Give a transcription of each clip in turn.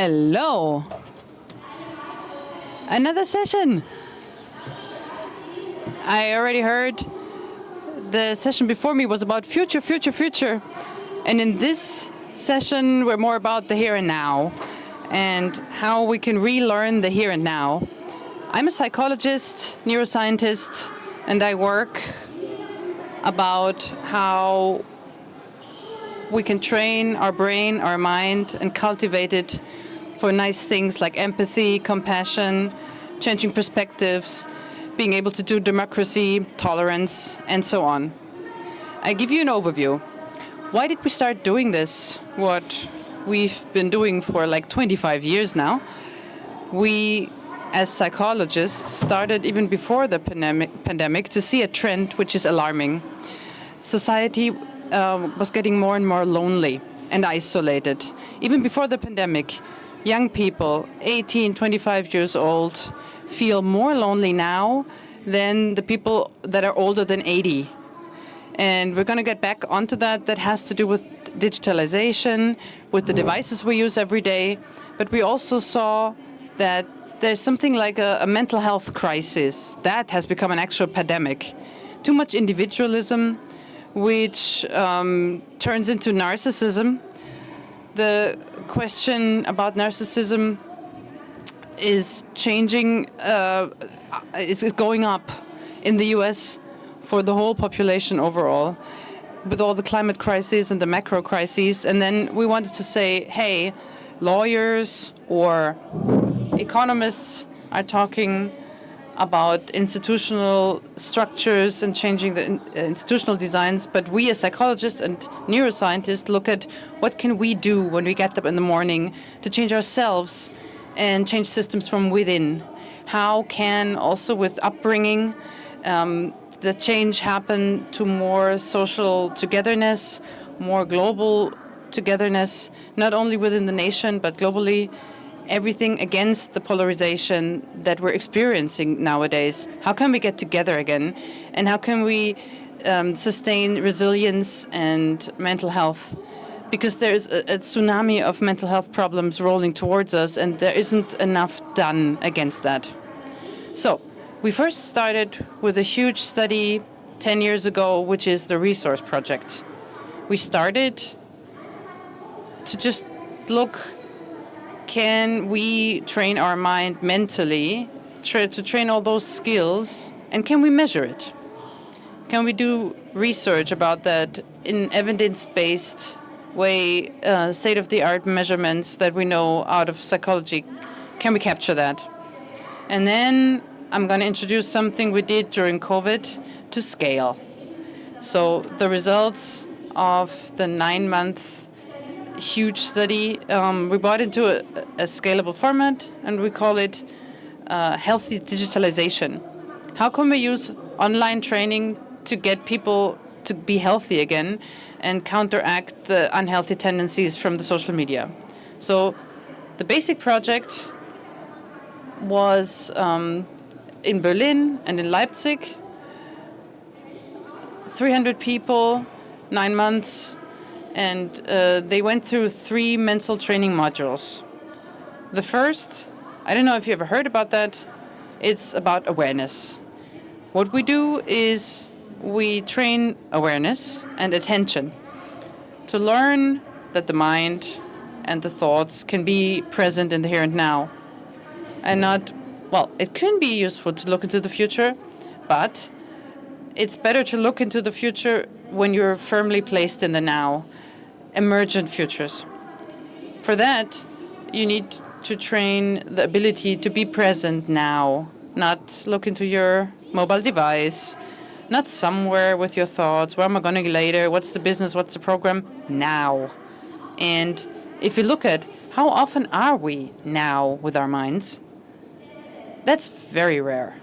Hello. Another session. I already heard the session before me was about future. And in this session, we're more about the here and now and how we can relearn the here and now. I'm a psychologist, neuroscientist, and I work about how we can train our brain, our mind, and cultivate it for nice things like empathy, compassion, changing perspectives, being able to do democracy, tolerance, and so on. I give you an overview. Why did we start doing this? What we've been doing for like 25 years now. We, as psychologists, started even before the pandemic to see a trend which is alarming. Society was getting more and more lonely and isolated. Even before the pandemic, young people, 18, 25 years old, feel more lonely now than the people that are older than 80. And we're going to get back onto that. That has to do with digitalization, with the devices we use every day. But we also saw that there's something like a mental health crisis. That has become an actual pandemic. Too much individualism, which turns into narcissism. The question about narcissism is changing, it's going up in the US for the whole population overall, with all the climate crises and the macro crises. And then we wanted to say, hey, lawyers or economists are talking about institutional structures and changing the institutional designs, but we as psychologists and neuroscientists look at what can we do when we get up in the morning to change ourselves and change systems from within. How can also with upbringing the change happen to more social togetherness, more global togetherness, not only within the nation but globally. Everything against the polarization that we're experiencing nowadays. How can we get together again? And how can we sustain resilience and mental health? Because there's a tsunami of mental health problems rolling towards us, and there isn't enough done against that. So we first started with a huge study 10 years ago, which is the Resource Project. We started to just look, can we train our mind mentally to train all those skills, and can we measure it? Can we do research about that in evidence-based way, state-of-the-art measurements that we know out of psychology? Can we capture that? And then I'm going to introduce something we did during COVID to scale. So the results of the 9-month huge study, we brought into a scalable format, and we call it healthy digitalization. How can we use online training to get people to be healthy again and counteract the unhealthy tendencies from the social media? So the basic project was in Berlin and in Leipzig, 300 people, 9 months, and they went through 3 mental training modules. The first, I don't know if you ever heard about that, it's about awareness. What we do is we train awareness and attention to learn that the mind and the thoughts can be present in the here and now. And not, well, it can be useful to look into the future, but it's better to look into the future when you're firmly placed in the now. Emergent futures. For that, you need to train the ability to be present now, not look into your mobile device, not somewhere with your thoughts, where am I going to go later, what's the business, what's the program, now. And if you look at how often are we now with our minds, that's very rare.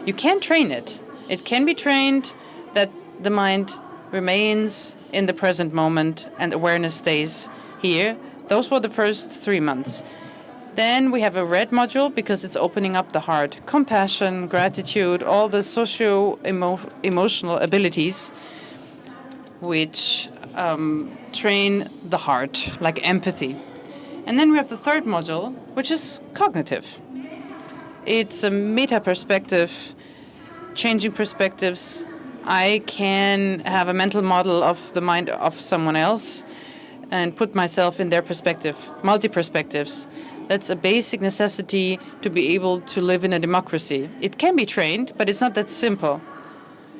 You can train it. It can be trained that the mind remains in the present moment and awareness stays here. Those were the first 3 months. Then we have a red module because it's opening up the heart. Compassion, gratitude, all the socio-emotional abilities which train the heart, like empathy. And then we have the third module, which is cognitive. It's a meta perspective, changing perspectives. I can have a mental model of the mind of someone else and put myself in their perspective, multi-perspectives. That's a basic necessity to be able to live in a democracy. It can be trained, but it's not that simple.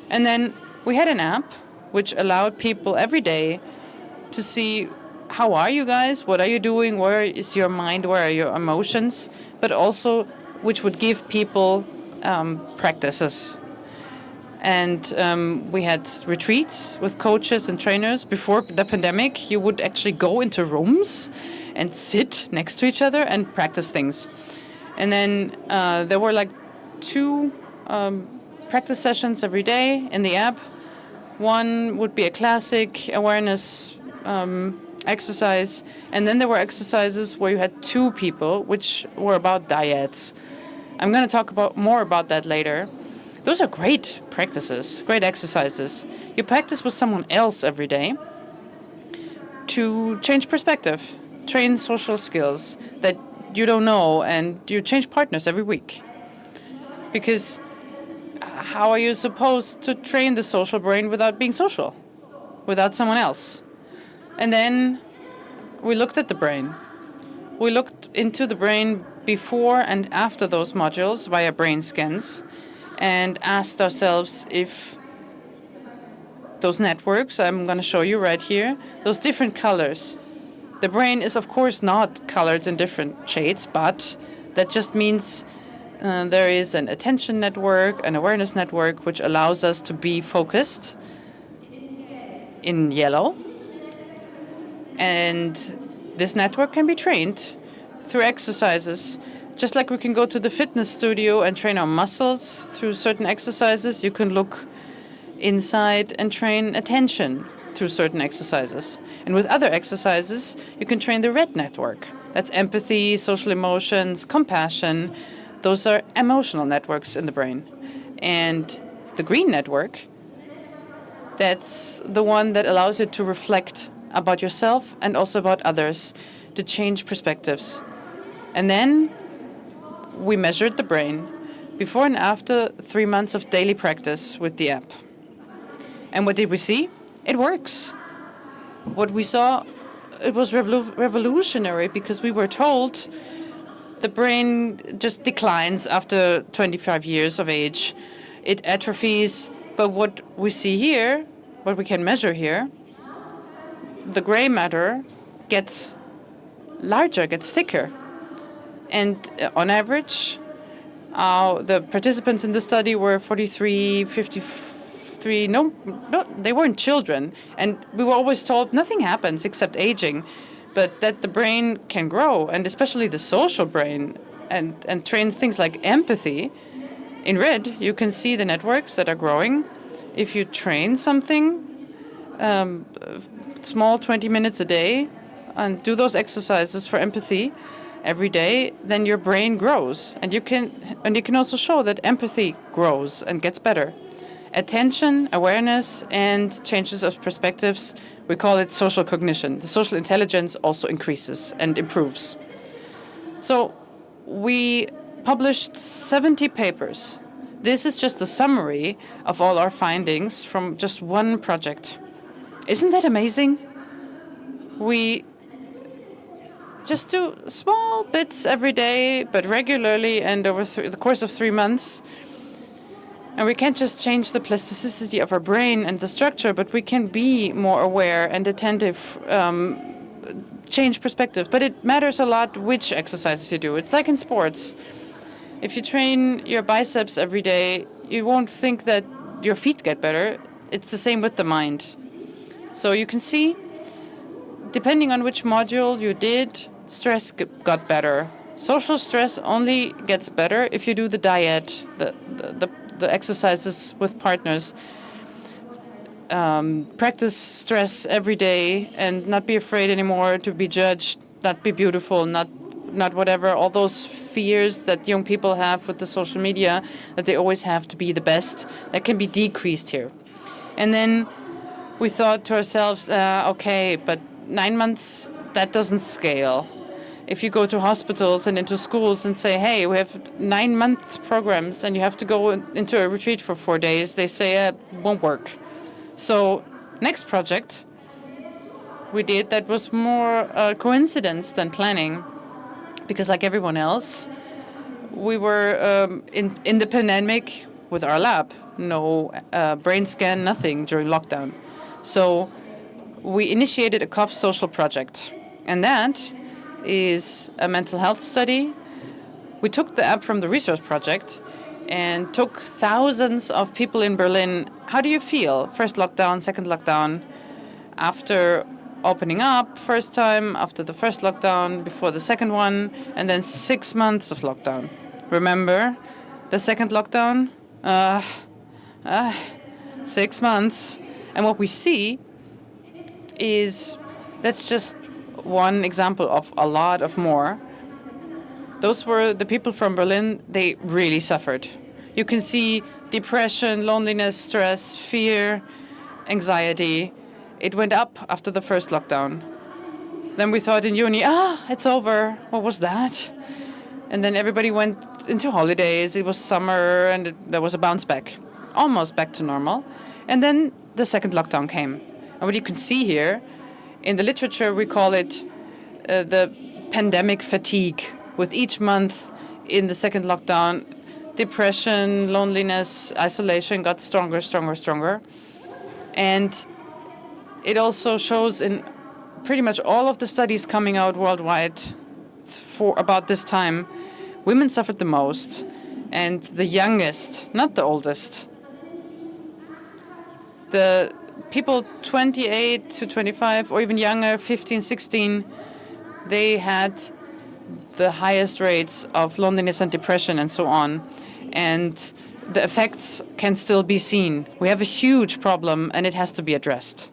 And then we had an app which allowed people every day to see, how are you guys? What are you doing? Where is your mind? Where are your emotions? But also which would give people practices. And we had retreats with coaches and trainers. Before the pandemic, you would actually go into rooms and sit next to each other and practice things. And then there were like 2 practice sessions every day in the app. One would be a classic awareness exercise. And then there were exercises where you had 2 people, which were about diets. I'm going to talk more about that later. Those are great practices, great exercises. You practice with someone else every day to change perspective, train social skills that you don't know, and you change partners every week. Because how are you supposed to train the social brain without being social, without someone else? And then we looked at the brain. We looked into the brain before and after those modules via brain scans, and asked ourselves if those networks, I'm going to show you right here, those different colors. The brain is, of course, not colored in different shades, but that just means there is an attention network, an awareness network, which allows us to be focused in yellow. And this network can be trained through exercises. Just like we can go to the fitness studio and train our muscles through certain exercises, you can look inside and train attention through certain exercises. And with other exercises, you can train the red network. That's empathy, social emotions, compassion. Those are emotional networks in the brain. And the green network, that's the one that allows you to reflect about yourself and also about others, to change perspectives. And then we measured the brain before and after 3 months of daily practice with the app. And what did we see? It works. What we saw, it was revolutionary, because we were told the brain just declines after 25 years of age. It atrophies. But what we see here, what we can measure here, the gray matter gets larger, gets thicker. And on average, the participants in the study were 43, 53. No, they weren't children. And we were always told nothing happens except aging, but that the brain can grow, and especially the social brain, and train things like empathy. In red, you can see the networks that are growing. If you train something small, 20 minutes a day, and do those exercises for empathy every day, then your brain grows, and you can also show that empathy grows and gets better. Attention, awareness, and changes of perspectives, we call it social cognition. The social intelligence also increases and improves. So we published 70 papers. This is just a summary of all our findings from just one project. Isn't that amazing? We just do small bits every day, but regularly and over the course of 3 months. And we can't just change the plasticity of our brain and the structure, but we can be more aware and attentive, change perspectives. But it matters a lot which exercises you do. It's like in sports. If you train your biceps every day, you won't think that your feet get better. It's the same with the mind. So you can see, depending on which module you did, stress got better. Social stress only gets better if you do the diet, the exercises with partners. Practice stress every day and not be afraid anymore to be judged, not be beautiful, not whatever, all those fears that young people have with the social media, that they always have to be the best, that can be decreased here. And then we thought to ourselves, okay, but 9 months, that doesn't scale. If you go to hospitals and into schools and say, hey, we have 9-month programs and you have to go into a retreat for 4 days, they say it won't work. So next project we did that was more coincidence than planning, because like everyone else, we were in the pandemic with our lab. No brain scan, nothing during lockdown. So we initiated a cough social project, and that is a mental health study. We took the app from the research project and took thousands of people in Berlin. How do you feel? First lockdown, second lockdown, after opening up first time, after the first lockdown, before the second one, and then 6 months of lockdown. Remember the second lockdown? 6 months. And what we see is, that's just one example of a lot of more. Those were the people from Berlin. They really suffered. You can see depression, loneliness, stress, fear, anxiety. It went up after the first lockdown. Then we thought in uni, it's over. What was that? And then everybody went into holidays. It was summer, and there was a bounce back, almost back to normal. And then the second lockdown came. And what you can see here, in the literature, we call it the pandemic fatigue. With each month in the second lockdown, depression, loneliness, isolation got stronger, stronger, stronger. And it also shows in pretty much all of the studies coming out worldwide for about this time, women suffered the most, and the youngest, not the oldest. The people 28 to 25 or even younger, 15, 16, they had the highest rates of loneliness and depression and so on. And the effects can still be seen. We have a huge problem, and it has to be addressed.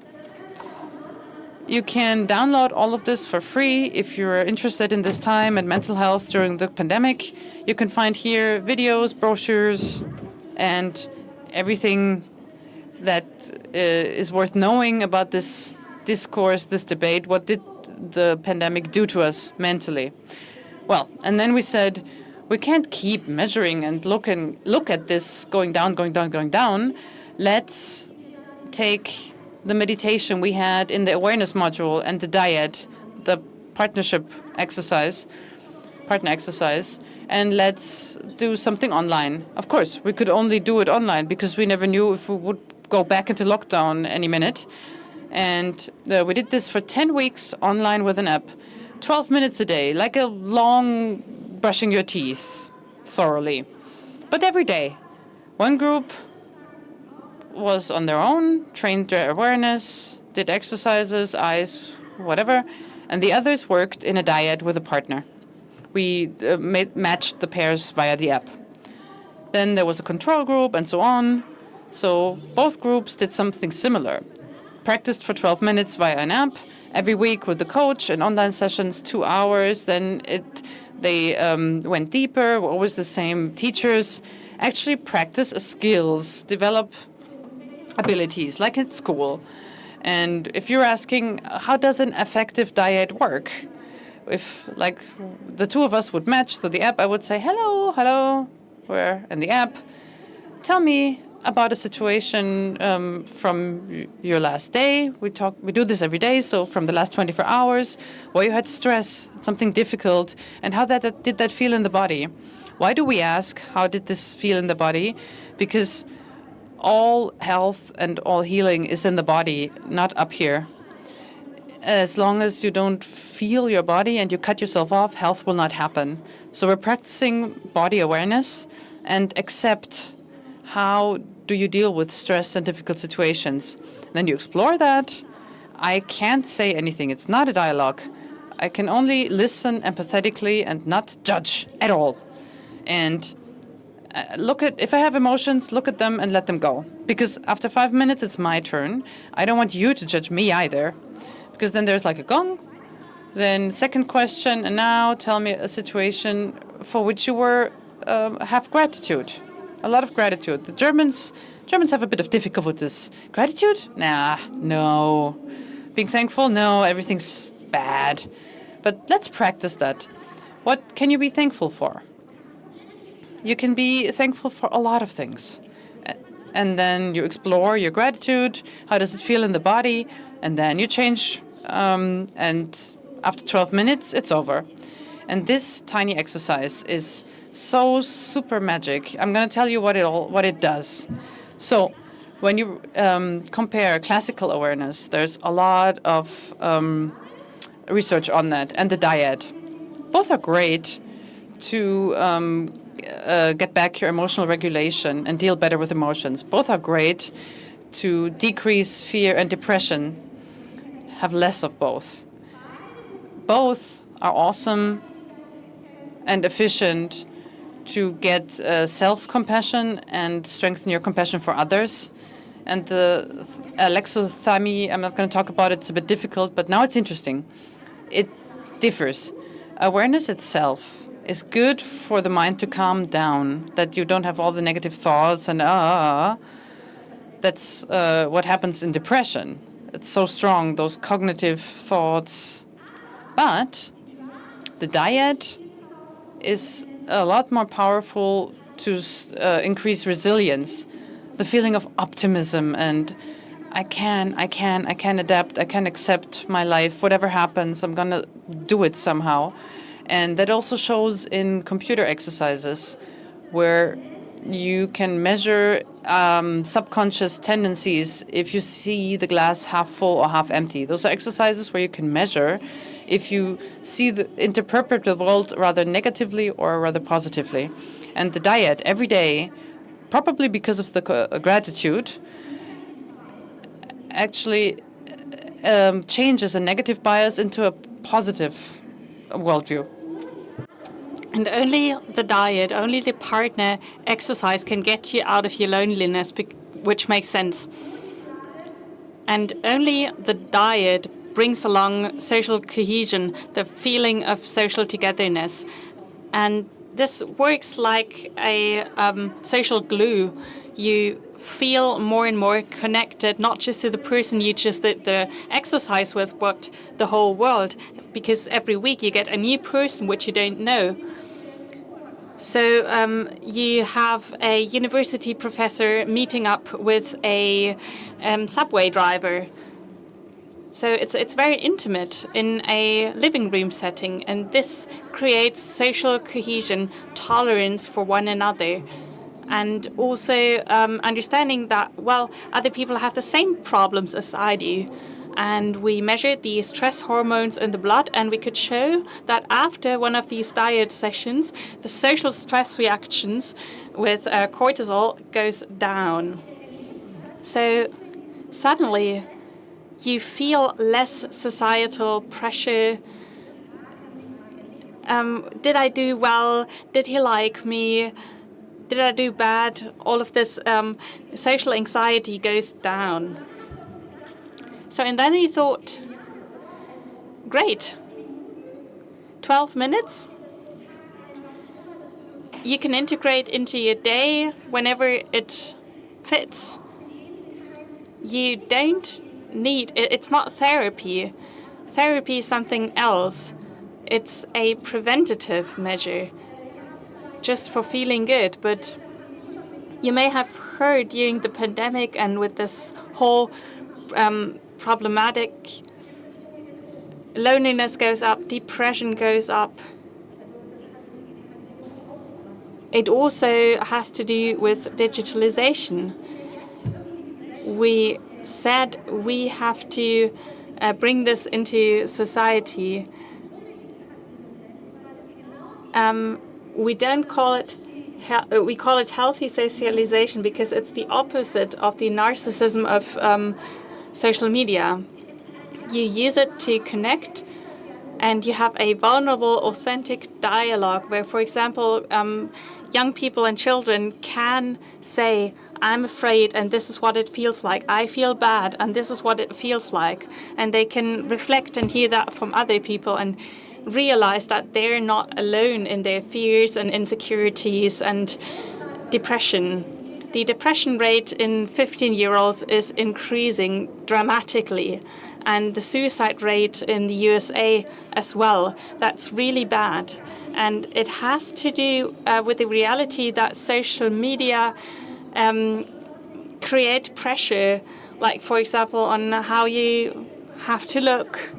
You can download all of this for free if you're interested in this time and mental health during the pandemic. You can find here videos, brochures, and everything that is worth knowing about this discourse, this debate. What did the pandemic do to us mentally? Well, and then we said, we can't keep measuring and look at this going down, going down, going down. Let's take the meditation we had in the awareness module and the diet, the partner exercise, and let's do something online. Of course, we could only do it online because we never knew if we would go back into lockdown any minute. And we did this for 10 weeks online with an app, 12 minutes a day, like a long brushing your teeth thoroughly. But every day, one group was on their own, trained their awareness, did exercises, eyes, whatever, and the others worked in a diet with a partner. We matched the pairs via the app. Then there was a control group and so on. So both groups did something similar. Practiced for 12 minutes via an app, every week with the coach, and online sessions, 2 hours. Then they went deeper, were always the same teachers. Actually practice skills, develop abilities, like at school. And if you're asking, how does an effective diet work? If, like, the two of us would match through the app, I would say, hello, we're in the app. Tell me about a situation from your last day. We do this every day, so from the last 24 hours, where you had stress, something difficult, and how did that feel in the body? Why do we ask, how did this feel in the body? Because all health and all healing is in the body, not up here. As long as you don't feel your body and you cut yourself off, health will not happen. So we're practicing body awareness and accept how do you deal with stress and difficult situations. Then you explore that. I can't say anything. It's not a dialogue. I can only listen empathetically and not judge at all. And if I have emotions, look at them and let them go. Because after 5 minutes, it's my turn. I don't want you to judge me either. Because then there's like a gong. Then second question, and now tell me a situation for which you have gratitude. A lot of gratitude. The Germans have a bit of difficulty with this. Gratitude? Nah, no. Being thankful? No, everything's bad. But let's practice that. What can you be thankful for? You can be thankful for a lot of things. And then you explore your gratitude. How does it feel in the body? And then you change. And after 12 minutes, it's over. And this tiny exercise is so super magic. I'm going to tell you what it does. So when you compare classical awareness, there's a lot of research on that, and the dyad. Both are great to get back your emotional regulation and deal better with emotions. Both are great to decrease fear and depression, have less of both. Both are awesome and efficient to get self-compassion and strengthen your compassion for others. And the alexithymia, I'm not going to talk about it, it's a bit difficult, but now it's interesting. It differs. Awareness itself is good for the mind to calm down, that you don't have all the negative thoughts and That's what happens in depression. It's so strong, those cognitive thoughts. But the dyad is a lot more powerful to increase resilience, the feeling of optimism and I can adapt, I can accept my life, whatever happens, I'm going to do it somehow. And that also shows in computer exercises where you can measure subconscious tendencies if you see the glass half full or half empty. Those are exercises where you can measure if you interpret the world rather negatively or rather positively. And the dyad every day, probably because of the gratitude, actually changes a negative bias into a positive worldview. And only the dyad, only the partner exercise can get you out of your loneliness, which makes sense. And only the dyad brings along social cohesion, the feeling of social togetherness. And this works like a social glue. You feel more and more connected, not just to the person you just did the exercise with, but the whole world, because every week you get a new person which you don't know. So you have a university professor meeting up with a subway driver. So it's very intimate in a living room setting, and this creates social cohesion, tolerance for one another, and also understanding that, well, other people have the same problems as I do. And we measured the stress hormones in the blood, and we could show that after one of these dyad sessions, the social stress reactions with cortisol goes down. So suddenly you feel less societal pressure. Did I do well? Did he like me? Did I do bad? All of this social anxiety goes down. So, and then he thought, great, 12 minutes? You can integrate into your day whenever it fits. You don't need, it's not therapy. Therapy is something else. It's a preventative measure, just for feeling good. But you may have heard during the pandemic and with this whole problematic, loneliness goes up, depression goes up. It also has to do with digitalization. We said we have to bring this into society. We don't call it, we call it healthy socialization because it's the opposite of the narcissism of social media. You use it to connect, and you have a vulnerable, authentic dialogue where, for example, young people and children can say, I'm afraid, and this is what it feels like. I feel bad, and this is what it feels like. And they can reflect and hear that from other people and realize that they're not alone in their fears and insecurities and depression. The depression rate in 15-year-olds is increasing dramatically, and the suicide rate in the USA as well. That's really bad. And it has to do with the reality that social media create pressure, like, for example, on how you have to look.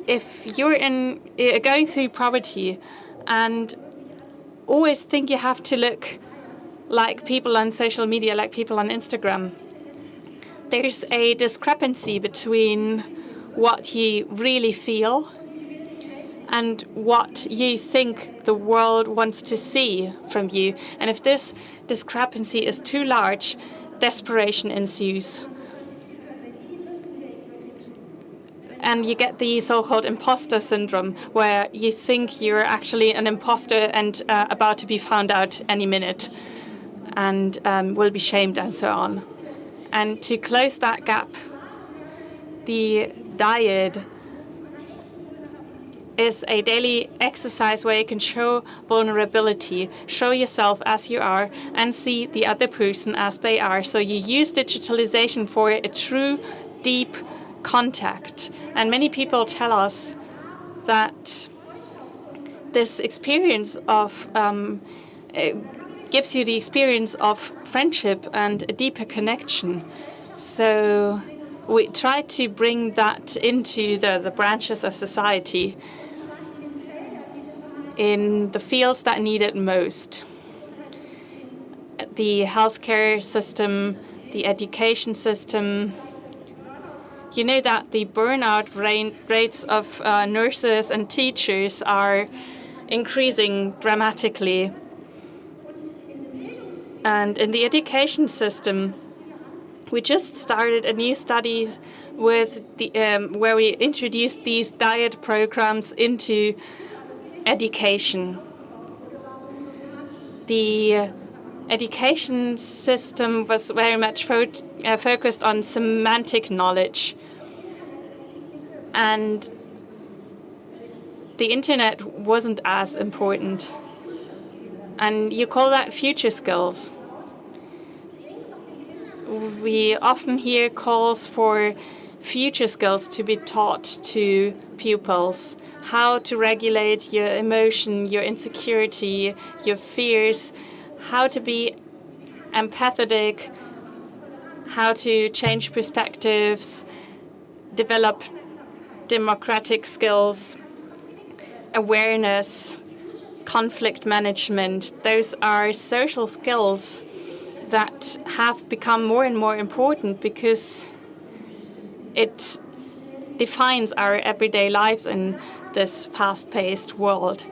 If you're going through poverty and always think you have to look like people on social media, like people on Instagram, there's a discrepancy between what you really feel and what you think the world wants to see from you. And if this discrepancy is too large, desperation ensues. And you get the so-called imposter syndrome, where you think you're actually an imposter and about to be found out any minute and will be shamed and so on. And to close that gap, the diet is a daily exercise where you can show vulnerability, show yourself as you are, and see the other person as they are. So you use digitalization for a true, deep contact. And many people tell us that this experience of gives you the experience of friendship and a deeper connection. So we try to bring that into the branches of society in the fields that need it most. The healthcare system, the education system. You know that the burnout rates of nurses and teachers are increasing dramatically. And in the education system, we just started a new study with the where we introduced these diet programs into education. The education system was very much focused on semantic knowledge, and the internet wasn't as important. And you call that future skills. We often hear calls for future skills to be taught to pupils. How to regulate your emotion, your insecurity, your fears, how to be empathetic, how to change perspectives, develop democratic skills, awareness, conflict management. Those are social skills that have become more and more important because it defines our everyday lives in this fast-paced world.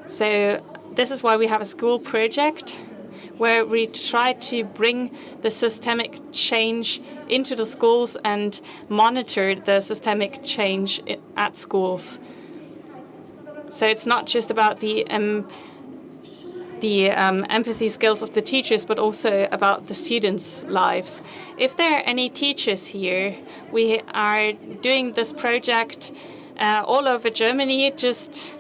So this is why we have a school project where we try to bring the systemic change into the schools and monitor the systemic change at schools. So it's not just about the empathy skills of the teachers, but also about the students' lives. If there are any teachers here, we are doing this project all over Germany. Just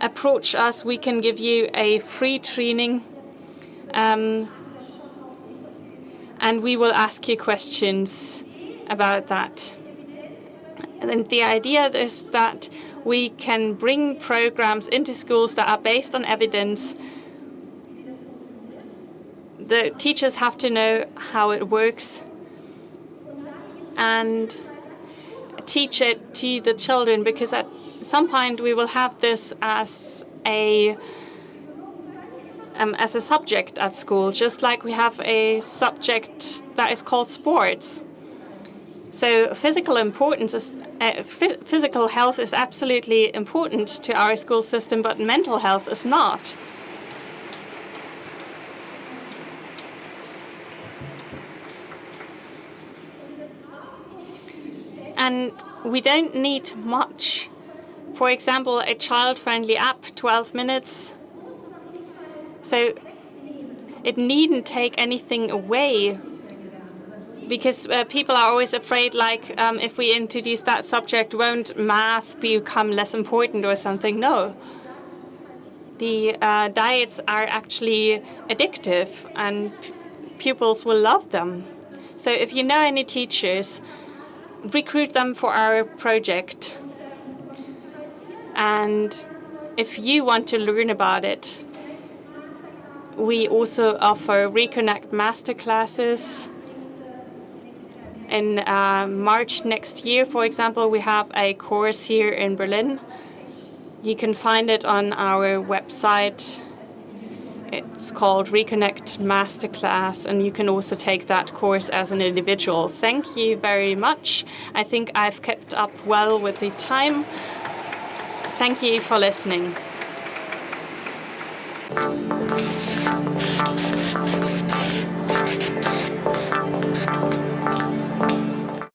approach us. We can give you a free training, and we will ask you questions about that. And the idea is that we can bring programs into schools that are based on evidence. The teachers have to know how it works and teach it to the children, because at some point we will have this as a subject at school, just like we have a subject that is called sports. So physical health is absolutely important to our school system, but mental health is not. And we don't need much. For example, a child-friendly app, 12 minutes. So it needn't take anything away, because people are always afraid, like, if we introduce that subject, won't math become less important or something? No. The diets are actually addictive, and pupils will love them. So if you know any teachers, recruit them for our project. And if you want to learn about it, we also offer Reconnect masterclasses. In March next year, for example, we have a course here in Berlin. You can find it on our website. It's called Reconnect Masterclass, and you can also take that course as an individual. Thank you very much. I think I've kept up well with the time. Thank you for listening.